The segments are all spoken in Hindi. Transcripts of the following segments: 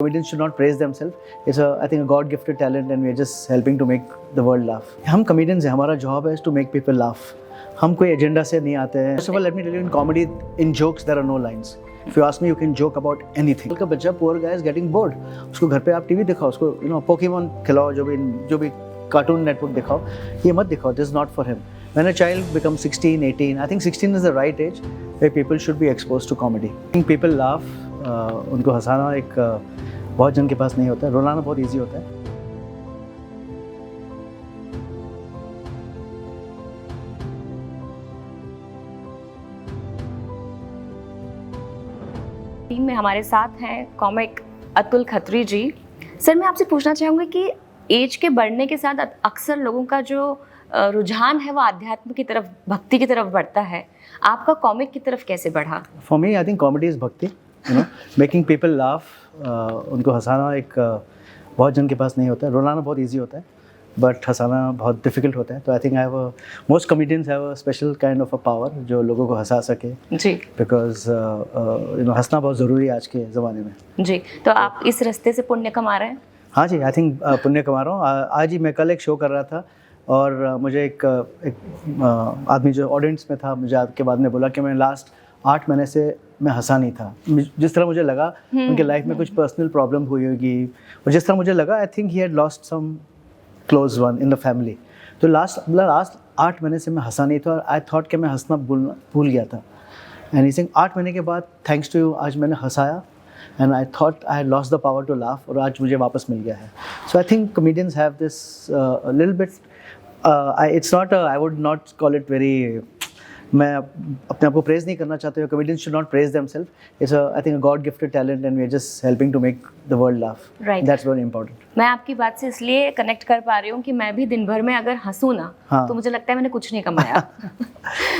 Comedians should not praise themselves. It's I think, a God-gifted talent, and we're just helping to make the world laugh. हम comedians हैं, हमारा job है to make people laugh. हम कोई agenda से नहीं आते हैं. First of all, let me tell you, in comedy, in jokes, there are no lines. If you ask me, you can joke about anything. का बच्चा, poor guy is getting bored. उसको घर पे आप TV दिखाओ, उसको Pokemon खिलाओ, जो भी Cartoon Network दिखाओ, ये मत दिखाओ. This is not for him. When a child becomes 16, 18, I think 16 is the right age where people should be exposed to comedy. I think people laugh. उनको हंसाना एक बहुत जन के पास नहीं होता है, रुलाना बहुत इजी होता है. टीम में हमारे साथ हैं कॉमिक अतुल खत्री जी. सर, मैं आपसे पूछना चाहूँगी कि एज के बढ़ने के साथ अक्सर लोगों का जो रुझान है वो आध्यात्म की तरफ, भक्ति की तरफ बढ़ता है. आपका कॉमिक की तरफ कैसे बढ़ा? For me, I think comedy is bhakti. Making people laugh. उनको हंसाना एक बहुत जन के पास नहीं होता है, रुलाना बहुत इजी होता है, बट हंसाना बहुत डिफिकल्ट होता है. तो I think most comedians have a special kind of a power जो लोगों को हंसा सके जी. बिकॉज हंसना बहुत ज़रूरी है आज के ज़माने में. जी, तो आप इस रास्ते से पुण्य कमा रहे हैं? हाँ जी, आई थिंक पुण्य कमा रहा हूँ. आज ही मैं कल एक शो कर रहा था और मुझे एक आदमी जो ऑडियंस में था, मुझे आपके बाद में बोला कि मैं लास्ट 8 महीने से मैं हंसा नहीं था. जिस तरह मुझे लगा उनके लाइफ में कुछ पर्सनल प्रॉब्लम हुई होगी, और जिस तरह मुझे लगा I think he had lost some close one in the family. तो लास्ट 8 महीने से मैं हंसा नहीं था और आई थॉट कि मैं हंसना भूल गया था. एंड ही सिंग 8 महीने के बाद थैंक्स टू यू आज मैंने हंसाया, and I thought I had lost the power to laugh, और आज मुझे वापस मिल गया है. So I think comedians have this little bit. It's not, I would not call it very, मैं अपने आप को प्रेज नहीं करना चाहता हूँ. Comedians should not praise themselves. It's I think, a god gifted talent, and we are just helping to make the world laugh. Right, that's very important. मैं आपकी बात से इसलिए कनेक्ट कर पा रही हूँ कि मैं भी दिन भर में अगर हंसूँ ना, हाँ. तो मुझे लगता है मैंने कुछ नहीं कमाया.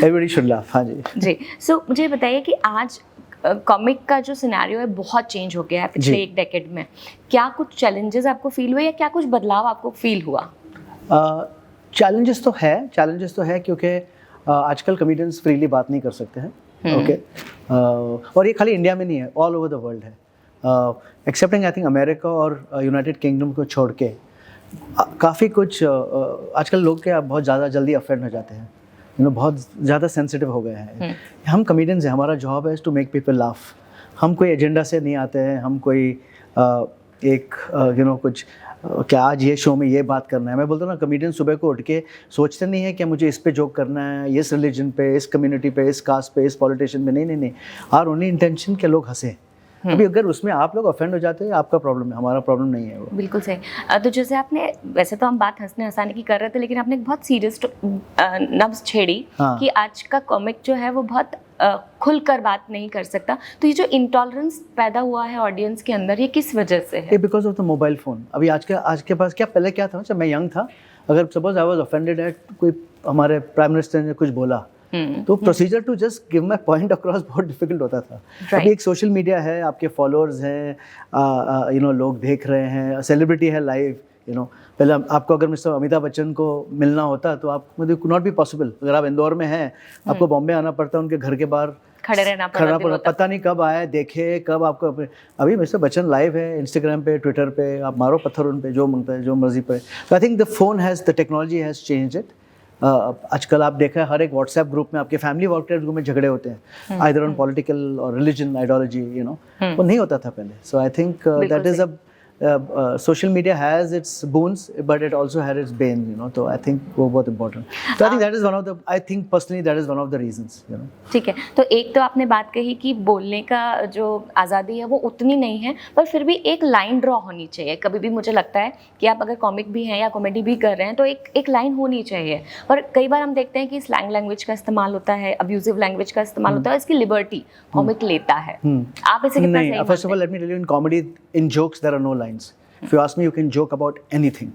Everybody should laugh. हाँ जी. जी. सो मुझे बताइए कि आज कॉमिक का जो सिनेरियो है बहुत चेंज हो गया है पिछले एक डेकेड में. क्या कुछ चैलेंजेस आपको फील हुए या क्या कुछ बदलाव आपको फील हुआ? चैलेंजेस तो है क्योंकि आजकल कॉमेडियंस फ्रीली बात नहीं कर सकते हैं. ओके. और ये खाली इंडिया में नहीं है, ऑल ओवर द वर्ल्ड है. एक्सेप्टिंग आई थिंक अमेरिका और यूनाइटेड किंगडम को छोड़ के काफ़ी कुछ आजकल लोग क्या बहुत ज़्यादा जल्दी ऑफेंड हो जाते हैं, बहुत ज़्यादा सेंसिटिव हो गए हैं. हम कॉमेडियंस हैं, हमारा जॉब है टू मेक पीपल लाफ. हम कोई एजेंडा से नहीं आते हैं, हम कोई कुछ क्या आज ये शो में ये बात करना है. मैं बोलता हूँ ना, कॉमेडियन सुबह को उठ के सोचते नहीं है कि मुझे इस पे जोक करना है, इस रिलीजन पे, इस कम्युनिटी पे, इस कास्ट पे, इस पॉलिटिशियन पे. नहीं. आर ओनली इंटेंशन के लोग हंसे. अभी अगर उसमें आप लोग ऑफेंड हो जाते हैं, आपका प्रॉब्लम है, हमारा प्रॉब्लम नहीं है वो. बिल्कुल सही. तो जैसे आपने, वैसे तो हम बात हंसने हंसाने की कर रहे थे, लेकिन आपने एक बहुत सीरियस नब्ज छेड़ी. हाँ. कि आज का कॉमिक जो है वो बहुत खुलकर बात नहीं कर सकता. तो ये जो इंटॉलरेंस पैदा हुआ है ऑडियंस के अंदर, ये किस वजह से है? Because of the mobile phone. अभी आज के पास क्या, पहले क्या था, जब मैं यंग था, अगर suppose I was offended at कोई हमारे प्राइम मिनिस्टर ने कुछ बोला, तो procedure to just give my point across बहुत डिफिकल्ट होता था. अभी एक सोशल मीडिया है, आपके फॉलोअर्स हैं, लोग देख रहे हैं, सेलिब्रिटी है लाइव. पहले आपको अगर मिस्टर अमिताभ बच्चन को मिलना होता तो आप नॉट बी पॉसिबल. अगर आप इंदौर में हैं, आपको बॉम्बे आना पड़ता, उनके घर के बाहर खड़े रहना पता नहीं कब आए, देखे कब आपको. अभी मिस्टर बच्चन लाइव है इंस्टाग्राम पे, ट्विटर पे, आप मारो पत्थर उन पे, जो मांगता है, जो मर्जी पे. तो I think the phone has, the technology has change it. आजकल आप देखा है हर एक व्हाट्सएप ग्रुप में, आपके फैमिली व्हाट्सएप ग्रुप में झगड़े होते हैं, आइदर ऑन पॉलिटिकल और रिलीजन आइडियोलॉजी. वो नहीं होता था पहले. So I think that is a social media has its boons, but it also has its bane. So I think वो बहुत important. So I think that is one of the, I think personally that is one of the reasons. ठीक है. तो एक तो आपने बात कही कि बोलने का जो आज़ादी है वो उतनी नहीं है, पर फिर भी एक लाइन ड्रॉ होनी चाहिए. कभी भी मुझे लगता है कि आप अगर कॉमिक भी हैं या कॉमेडी भी कर रहे हैं तो एक लाइन होनी चाहिए. और कई बार हम देखते हैं कि स्लैंग लैंग्वेज का इस्तेमाल होता है, अब्यूजिव लैंग्वेज का इस्तेमाल होता है, इसकी लिबर्टी कॉमिक लेता है. आप इसे कितना सही? First of all, let me tell you, in comedy, in jokes there are no lines. If you ask me, you can joke about anything.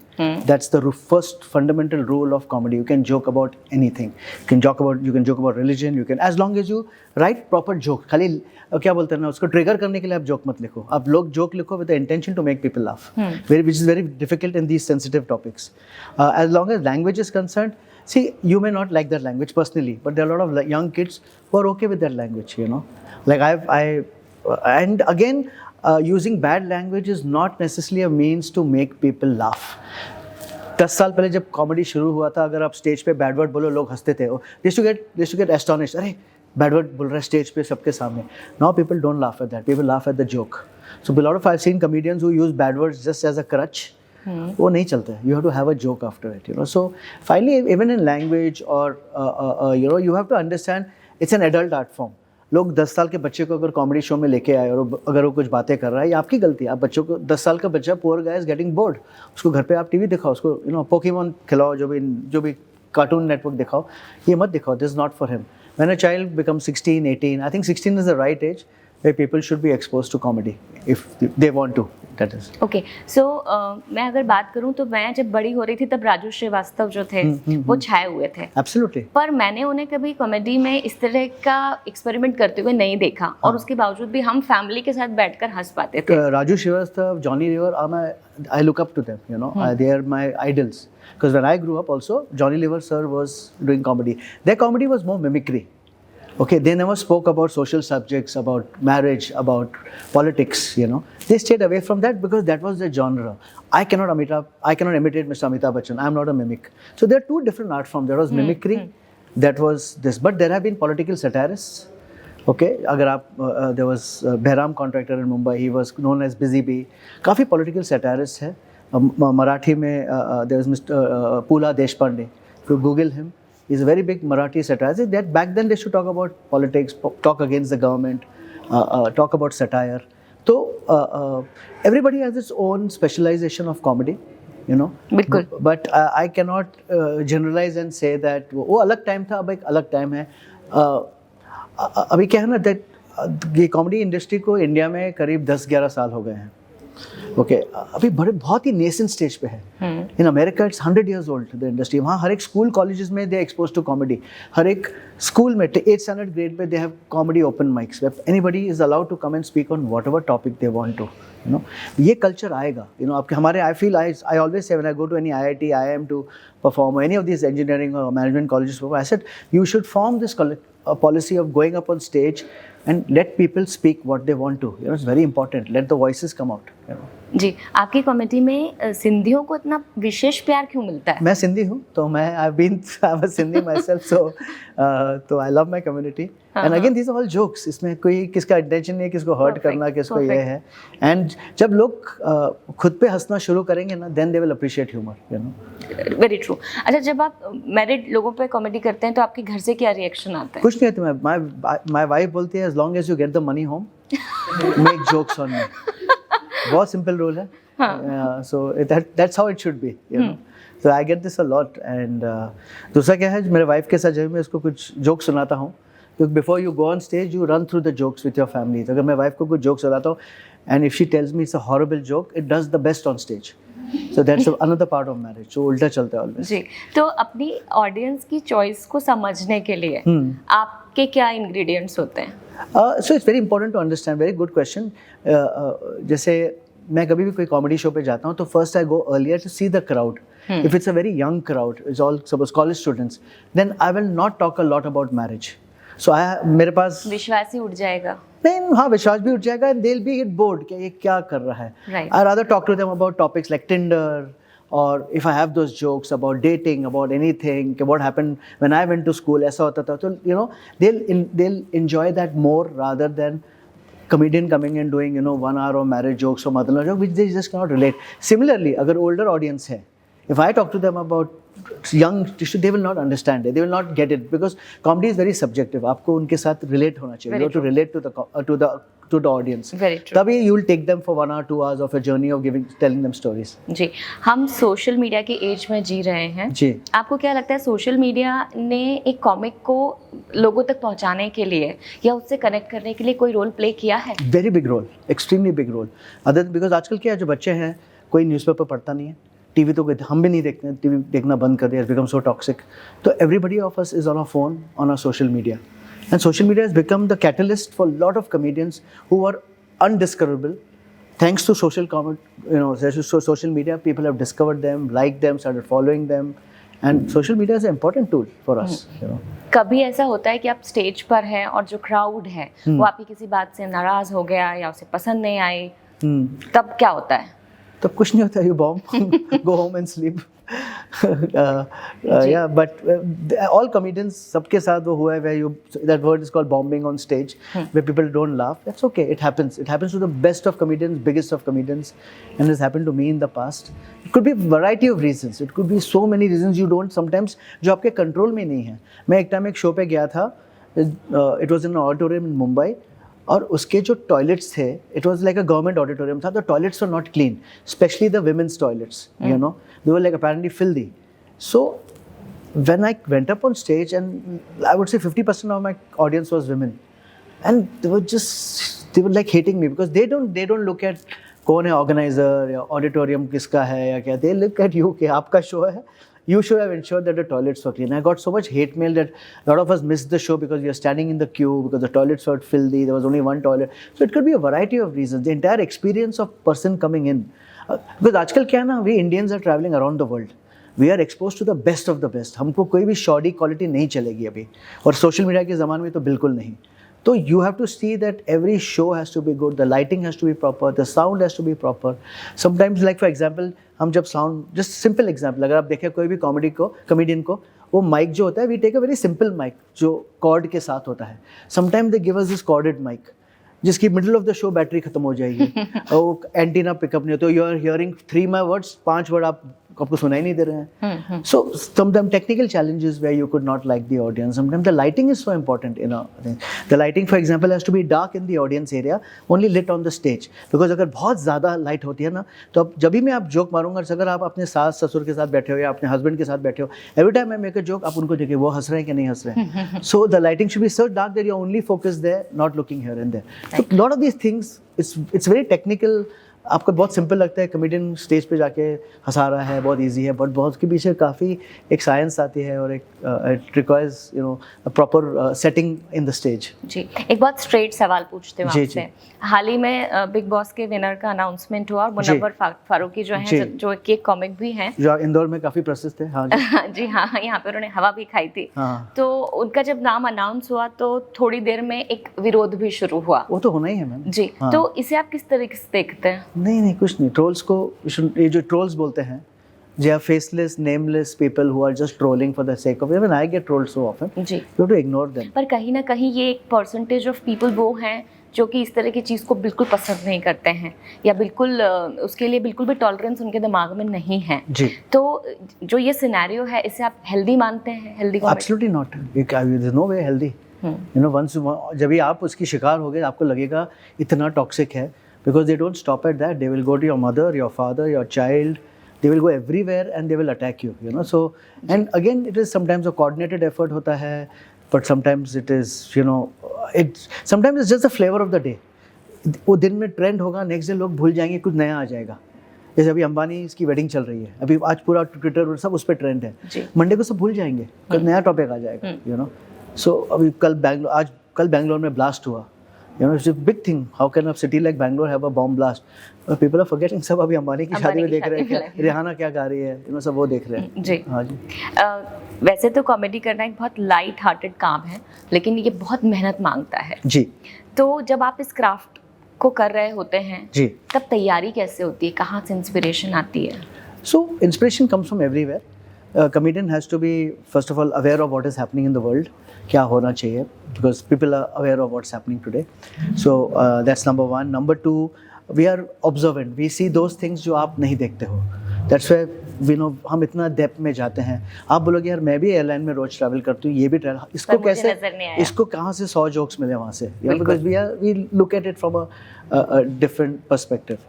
That's the first fundamental rule of comedy. You can joke about anything. You can joke about religion. You can, as long as you write proper joke. खाली क्या बोलते हैं ना, उसको ट्रिगर करने के लिए आप जोक मत लिखो. आप लोग जोक लिखो with the intention to make people laugh, which is very difficult in these sensitive topics. As long as language is concerned, see, you may not like that language personally, but there are a lot of young kids who are okay with that language. Like and again, using bad language is not necessarily a means to make people laugh. 10 साल पहले जब कॉमेडी शुरू हुआ था, अगर आप स्टेज पे बैड वर्ड बोलो लोग हंसते थे, दे टू गेट एस्टोनिश्ड, अरे बैड वर्ड बोल रहा है स्टेज पे सबके सामने. Now people don't laugh at that, people laugh at the joke. So lot of I seen comedians who use bad words just as a crutch. वो नहीं चलता है. You have to have a joke after it, you know. So finally even in language और you know you have to understand it's an adult art form. लोग 10 साल के बच्चे को अगर कॉमेडी शो में लेके आए और अगर वो कुछ बातें कर रहा है, ये आपकी गलती है. आप बच्चों को 10 साल का बच्चा poor guy is getting bored, उसको घर पे आप टीवी दिखाओ, उसको यू नो पोकेमॉन खिलाओ, जो भी कार्टून नेटवर्क दिखाओ, ये मत दिखाओ. This is not for him. When a child become 16, 18, I think 16 is the right age where people should be exposed to comedy if they want to. That is. Okay so मैं अगर बात करूं तो मैं जब बड़ी हो रही थी तब राजू श्रीवास्तव जो थे वो छाए हुए थे. Absolutely. पर मैंने उन्हें कभी कॉमेडी में इस तरह का एक्सपेरिमेंट करते हुए नहीं देखा और उसके बावजूद भी हम फैमिली के साथ बैठकर हंस पाते थे. Raju Srivastava, Johnny Lever, I look up to them, you know. They are my idols. Because when I grew up also, Johnny Lever sir was doing comedy. Their comedy was more mimicry. Okay, they never spoke about social subjects, about marriage, about politics, you know. They stayed away from that because that was their genre. I cannot imitate Mr. Amitabh Bachchan. I am not a mimic. So there are two different art forms. There was mimicry, that was this. But there have been political satirists. Okay, अगर आप there was Behram contractor in Mumbai. He was known as Busy Bee. काफ़ी political satirists है. मराठी में there was Mr. Pula Deshpande. If you Google him, he's a very big Marathi satirist. That back then they should talk about politics, talk against the government, talk about satire. So everybody has its own specialization of comedy, you know. बिल्कुल. But I cannot generalize and say that वो अलग time था, अब एक अलग time है. अभी क्या है ना, that ये कॉमेडी इंडस्ट्री को इंडिया में करीब 10-11 साल हो गए हैं. ओके अभी बहुत ही नेसेंट स्टेज पे है. In America it's 100 years old the industry. वहाँ हर एक स्कूल कॉलेजेस में दे एक्सपोज टू कॉमेडी. हर एक स्कूल में 8th स्टैंडर्ड ग्रेड पे they have comedy open mics where anybody is allowed to come and speak on whatever topic they want to, you know. ये कल्चर आएगा, यू नो. आपके हमारे I feel I always say when I go to any IIT, IIM to perform any of this engineering और management colleges, I said you should form this policy of going up on stage and let people speak what they want to, you know. It's very important, let the voices come out, you know. जी, आपकी कॉमेडी में सिंधियों को इतना विशेष प्यार क्यों मिलता है? मैं सिंधी हूँ तो मैं I'm a Sindhi myself, so I love my community. And again these are all jokes. इसमें कोई किसका इंटेंशन नहीं है किसको हर्ट करना, किसको ये है. एंड जब लोग खुद पे हंसना शुरू करेंगे ना, then they will appreciate humor, you know. Very true. अच्छा, जब आप मैरिड लोगों पे कॉमेडी करते हैं तो आपके घर से क्या रिएक्शन आता है? कुछ नहीं होता. my wife बोलती है as long as you get the money home, make jokes on me. बहुत सिंपल रूल है. So that's how it should be, you know. So I get this a lot. And दूसरा क्या है, मेरे वाइफ के साथ जब मैं उसको कुछ जोक सुनाता हूँ, क्योंकि before you go on stage you run through the jokes with your family. तो अगर मैं वाइफ को कुछ जोक सुनाता हूँ and if she tells me it's a horrible joke, it does the best on stage. So that's another part of marriage. जो उल्टा चलता है always. जी, तो अपनी ऑडियंस की चॉइस को समझने के लिए आपके क्या इंग्रेडिएंट्स होते हैं? So it's very important to understand. Very good question. जैसे मैं कभी भी कोई कॉमेडी शो पे जाता हूँ तो first I go earlier to see the crowd. If it's a very young crowd, it's all suppose college students, then I will not talk a lot about marriage. So मेरे पास विश्वास ही उठ जाएगा. नहीं, हाँ विश्वास भी उठ जाएगा and they'll be bored कि ये क्या कर रहा है. Right. I rather talk to them about topics like Tinder, or if I have those jokes about dating, about anything, what happened when I went to school, ऐसा होता था. So you know they'll enjoy that more rather than comedian coming and doing 1 hour of marriage jokes or mother-in-law jokes which they just cannot relate. Similarly, अगर older audience है, if I talk to them about young tissue, they will not understand it, they will not get it, because comedy is very subjective. आपको उनके साथ relate होना चाहिए. You have to relate to the audience. Very true. तभी you will take them for 1 hour 2 hours of a journey of telling them stories. जी, हम सोशल मीडिया के एज में जी रहे हैं. जी, आपको क्या लगता है सोशल मीडिया ने एक कॉमिक को लोगों तक पहुंचाने के लिए या उससे कनेक्ट करने के लिए कोई रोल प्ले किया है? Very big role, extremely big role. Other because आजकल क्या है, जो बच्चे हैं कोई न्यूज़पेपर पढ़ता नहीं है, टीवी तो हम भी नहीं देखते हैं, टीवी देखना बंद कर दिया, बिकम सो टॉक्सिक. तो everybody of us is on a phone, on a social media, and social media has become the catalyst for lot of comedians who are undiscoverable. Thanks to social media, people have discovered them, liked them, started following them, and social media is important tool for us, you know. कभी ऐसा होता है कि आप स्टेज पर हैं और जो क्राउड है वो आपकी किसी बात से नाराज हो गया या उसे पसंद नहीं आई, तब क्या होता है? तो कुछ नहीं होता, you bomb, go home and sleep. Yeah, but all comedians, सबके साथ वो हुआ है where you, that word is called bombing on stage, where people don't laugh. That's okay, it happens. It happens to the best of comedians, biggest of comedians, and it has happened to me in the past. It could be a variety of reasons. It could be so many reasons you don't sometimes, जो आपके कंट्रोल में नहीं है. मैं एक टाइम एक शो पे गया था, it was in an auditorium in Mumbai, और उसके जो टॉयलेट्स थे, it was like a government auditorium था, the toilets were not clean, specially the women's toilets, you know, they were like apparently filthy. So when I went up on stage, and I would say 50% of my audience was women, and they were like hating me because they don't look at कौन है ऑर्गेनाइजर या ऑडिटोरियम किसका है या क्या, दे लुक एट यू कि आपका शो है. You should have ensured that the toilets were clean. I got so much hate mail that a lot of us missed the show because we are standing in the queue because the toilets were filthy. There was only one toilet. So it could be a variety of reasons. The entire experience of person coming in. Because आजकल क्या है ना, we Indians are traveling around the world. We are exposed to the best of the best. हमको कोई भी shoddy quality नहीं चलेगी अभी. और social media के ज़माने में तो बिल्कुल नहीं. तो you have to see that every show has to be good, the lighting has to be proper, the sound has to be proper. Sometimes like for example, हम जब sound, just simple example, अगर आप देखें कोई भी comedian को, वो mic जो होता है, we take a very simple mic जो cord के साथ होता है. Sometimes they give us this corded mic, जिसकी middle of the show battery खत्म हो जाएगी और वो एंटीना पिकअप नहीं होता, you are hearing 3 my words, 5 word आपको सुनाई नहीं दे रहे हैं. So sometimes technical challenges where you could not like the audience. Sometimes the lighting is so important, you know. The lighting, for example, has to be dark in the audience area, only lit on the stage. Because अगर बहुत ज़्यादा लाइट होती है ना, तो अब जब भी मैं आप जोक मारूंगा, अगर आप अपने सास ससुर के साथ बैठे हो या अपने हस्बैंड के साथ बैठे हो, every time I make a joke, आप उनको देखिए वो हंस रहे हैं कि नहीं हंस रहे हैं. So the lighting should be so dark that you're only focused there, not looking here and there. So a lot of these things, it's very technical. आपको बहुत सिंपल लगता है, कमेडियन स्टेज पे जाके हंसा रहा है, बहुत इजी है, बट बहुत के पीछे काफ़ी एक साइंस आती है और एक it requires, you know, a proper setting in the stage. जी, एक बहुत स्ट्रेट सवाल पूछते हैं आपसे. हाल ही में बिग बॉस के विनर का अनाउंसमेंट हुआ और मुनव्वर फारूकी जो हैं, जो कि एक कॉमिक भी हैं, जो इंदौर में काफ़ी प्रसिद्ध थे. हाँ जी हाँ, यहाँ पे उन्होंने हवा भी खाई थी. तो उनका जब नाम अनाउंस हुआ तो थोड़ी देर में एक विरोध भी शुरू हुआ. वो तो होना ही है मैम. जी, तो इसे आप किस तरीके से देखते हैं? नहीं कुछ नहीं. ट्रोल्स को, ये जो ट्रोल्स बोलते हैं, they are faceless, nameless people who are just trolling for the sake of it. Even I get trolled so often. Ji. You have to ignore them. पर कहीं ना कहीं ये एक परसेंटेज ऑफ पीपल वो हैं जो कि इस तरह की चीज़ को बिल्कुल पसंद नहीं करते हैं या बिल्कुल उसके लिए बिल्कुल भी टॉलरेंस उनके दिमाग में नहीं है. जी. तो जो ये सिनेरियो है, इसे आप हेल्दी मानते हैं? Healthy comedy? Absolutely not. There's no way healthy. You know, once जब भी आप उसकी शिकार हो गए, आपको लगेगा इतना टॉक्सिक है. Because they don't stop at that. They will go to your mother, your father, your child. They will go everywhere and they will attack you. You know. So, and again, it is sometimes a coordinated effort होता है, but sometimes it is, you know, sometimes it's just the flavor of the day. वो दिन में ट्रेंड होगा, नेक्स्ट डे लोग भूल जाएंगे, कुछ नया आ जाएगा. जैसे अभी अंबानी की वेडिंग चल रही है, अभी आज पूरा ट्विटर सब उस पर ट्रेंड है. मंडे को सब भूल जाएंगे, कल नया टॉपिक आ जाएगा. You know. सो अभी कल बैंगलोर में ब्लास्ट हुआ. You know, it's a big thing. How can a city like Bangalore have a bomb blast? People are forgetting. सब अभी अंबानी की शादी में देख रहे हैं, रिहाना क्या गा रही है, you know, सब वो देख रहे हैं. जी. हाँ जी. वैसे तो कॉमेडी करना एक बहुत लाइट हार्टेड काम है, लेकिन ये बहुत मेहनत मांगता है. जी. तो जब आप इस क्राफ्ट को कर रहे होते हैं, जी, तब तैयारी कैसे होती है? कहाँ से इंस्पिरेशन आती है? So inspiration comes from everywhere. Comedian has to be first of all aware of what is happening in the world. क्या होना चाहिए, because people are aware of what's happening today. So that's number one. Number two, we are observant. We see those things जो आप नहीं देखते हो. That's why we know हम इतना डेप्थ में जाते हैं. आप बोलोगे यार मैं भी एयरलाइन में रोज ट्रैवल करती हूँ, ये भी ट्रैवल, इसको कैसे, इसको कहाँ से 100 जोक्स मिले वहाँ से, because we look at it from a different perspective.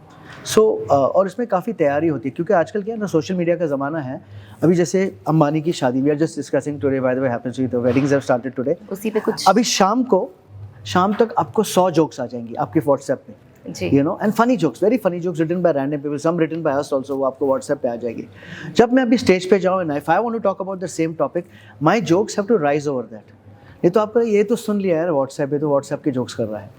So और इसमें काफ़ी तैयारी होती है, क्योंकि आजकल क्या है ना, सोशल मीडिया का ज़माना है. अभी जैसे अंबानी की शादी, we are just discussing today, by the way happens to the weddings have started today. उसी पे कुछ अभी शाम तक आपको 100 जोक्स आ जाएंगी आपके व्हाट्सएप पे. You know, and funny jokes, very funny jokes written by random people, some written by us also, वो आपको WhatsApp पे आ जाएगी. जब मैं अभी स्टेज पे जाऊँ, and if I want to talk about the same topic, my jokes have to rise over that. ये तो आपका ये तो सुन लिया यार WhatsApp पे, तो WhatsApp के jokes कर रहा है.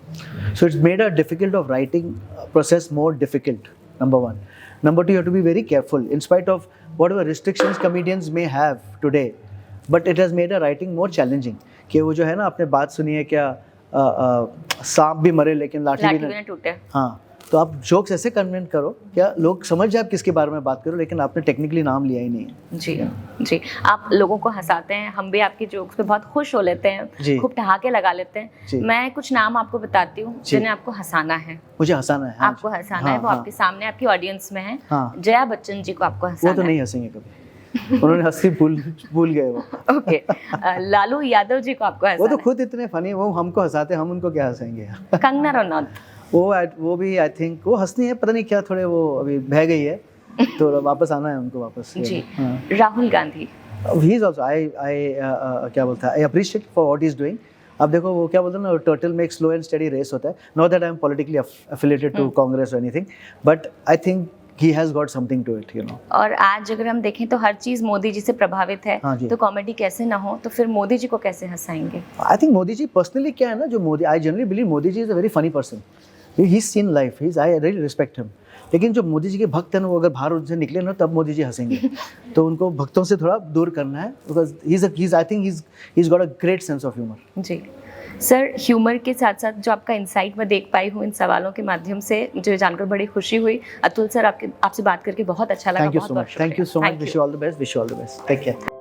So it's made a difficult of writing process more difficult. number one. Number two, you have to be very careful in spite of whatever restrictions comedians may have today, but it has made a writing more challenging. कि वो जो है ना, आपने बात सुनी है क्या, सांप भी मरे लेकिन लाठी भी ना टूटे। हाँ, तो आप जोक्स ऐसे कन्वेंट करो क्या लोग समझ जाए आप किसके बारे में बात करो, लेकिन आपने टेक्निकली नाम लिया ही नहीं है। जी जी, आप लोगों को हंसाते हैं, हम भी आपकी जोक्स पे बहुत खुश हो लेते हैं, खूब ठहाके लगा लेते हैं। मैं कुछ नाम आपको बताती हूँ जिन्हें आपको हंसाना है। मुझे हंसाना है। आपको हंसाना है, वो आपके सामने आपकी ऑडियंस में है। जया बच्चन जी को आपको हंसाना है। वो तो नहीं हंसेंगे कभी, उन्होंने हंसी भूल गए वो। ओके, लालू यादव जी को आपको हंसाना है। वो तो खुद इतने फनी है, वो हमको हंसाते, हम उनको क्या हंसाएंगे। कंगना रनौत, वो भी आई थिंक वो हंसनी है, पता नहीं क्या, थोड़े वो अभी बह गई है, तो वापस आना है उनको वापस। जी। Rahul Gandhi, he is also I क्या बोलता है, I appreciate for what he is doing. अब देखो वो क्या बोलते हैं ना, टर्टल में एक स्लो एंड स्टडी रेस होता है। Not that I am politically affiliated to Congress और anything, but I think he has got something to it, you know. और आज अगर हम देखें तो हर चीज़ मोदी जी से प्रभावित है, तो कॉमेडी कैसे ना हो, तो फिर मोदी जी को कैसे हंसाएंगे? I think Modi ji personally क्या है ना, जो Modi, I generally believe Modi ji is a very funny person. He's seen life, I really respect him. लेकिन जो मोदी जी के भक्त हैं वो अगर बाहर उनसे निकले ना तब मोदी जी हंसेंगे। तो उनको भक्तों से थोड़ा दूर करना है, because I think he's got a great sense of humor. जी सर, ह्यूमर के साथ साथ जो आपका इंसाइट मैं देख पाई हूँ इन सवालों के माध्यम से, मुझे जानकर बड़ी खुशी हुई। अतुल सर, आपसे बात करके बहुत अच्छा लगा। Thank you so much, wish you all the best, take care.